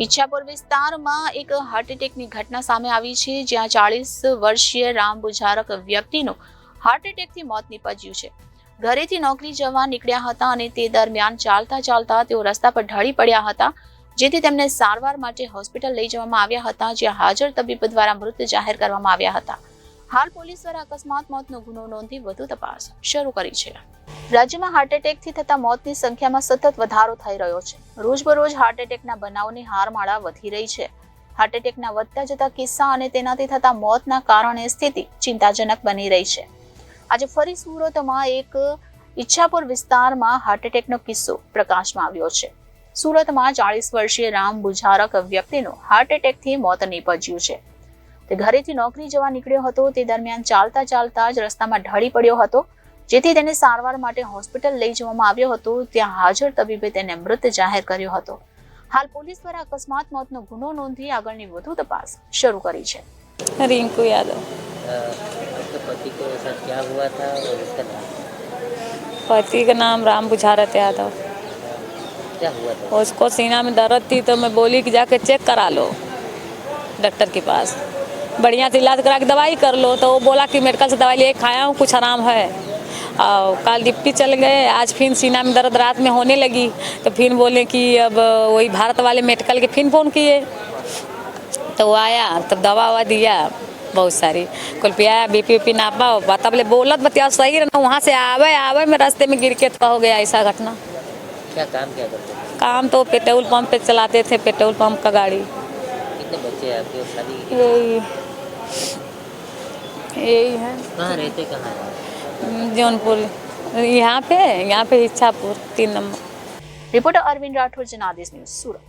ઈચ્છાપુર વિસ્તારમાં એક હાર્ટ એટેકની ઘટના સામે આવી છે, જ્યાં 40 વર્ષીય રામ બુજારક વ્યક્તિનું હાર્ટ એટેકથી મોત નીપજ્યું છે। ઘરેથી નોકરી જવા નીકળ્યા હતા અને તે દરમિયાન ચાલતા ચાલતા તેઓ રસ્તા પર ઢળી પડ્યા હતા, જેથી તેમને સારવાર માટે હોસ્પિટલ લઈ જવામાં આવ્યા હતા, જ્યાં હાજર તબીબ દ્વારા મૃત જાહેર કરવામાં આવ્યા હતા। હાલ પોલીસ દ્વારા અકસ્માત મોતનો ગુનો નોંધી વધુ તપાસ શરૂ કરી છે। રાજ્યમાં હાર્ટ એટેકથી થતા મોતની સંખ્યામાં સતત વધારો થઈ રહ્યો છે। રોજબરોજ હાર્ટ એટેકના બનાવોની હારમાળા વધી રહી છે। હાર્ટ એટેકના વધતા જતા કિસ્સા અને તેનાથી થતા મોતના કારણે સ્થિતિ ચિંતાજનક બની રહી છે। આજે ફરી સુરતમાં એક ઈચ્છાપુર વિસ્તારમાં હાર્ટ એટેકનો કિસ્સો પ્રકાશમાં આવ્યો છે। સુરતમાં 40 વર્ષીય રામ બુજારક વ્યક્તિનું હાર્ટ એટેકથી મોત નીપજ્યું છે। તે ઘરેથી નોકરી જવા નીકળ્યો હતો, તે દરમિયાન ચાલતા ચાલતા જ રસ્તામાં ઢળી પડ્યો હતો, જેથી તેને સારવાર માટે હોસ્પિટલ લઈ જવામાં આવ્યો હતો, ત્યાં હાજર તબીબે તેને મૃત જાહેર કર્યો હતો। હાલ પોલીસ દ્વારા અકસ્માત મોતનો ગુનો નોંધી આગળની વધુ તપાસ શરૂ કરી છે। रिंकू यादव। आपके पति को ऐसा क्या हुआ था और उसका नाम पति का नाम राम बुझारत यादव। क्या हुआ था? उसको सीना में दर्द थी तो मैं बोली कि जाके चेक करा लो डॉक्टर के पास, बढ़िया से इलाज करा के दवाई कर लो। तो वो बोला कि मेडिकल से दवाई ले खाया हूँ, कुछ आराम है। और कल डिप्टी चल गए, आज फिर सीना में दर्द रात में होने लगी, तो फिर बोले कि अब वही भारत वाले मेडिकल के फिर फ़ोन किए, तो वो आया, तब दवा ववा दिया बहुत सारी, कुल पियाया, बीपी वीपी नापा, पता बोले बोलत बतिया सही रहना। वहाँ से आवे में रास्ते में गिर के तो हो गया ऐसा घटना। क्या काम क्या करते थे? काम तो पेट्रोल पंप पे चलाते थे, पेट्रोल पंप का गाड़ी। कितने बच्चे हैं आपके? शादी यही है। कहाँ रहते कहाँ हैं? जौनपुर, यहाँ पे इच्छापुर 3 नंबर। रिपोर्टर अरविंद राठौर, जनादेश न्यूज़, सूरत।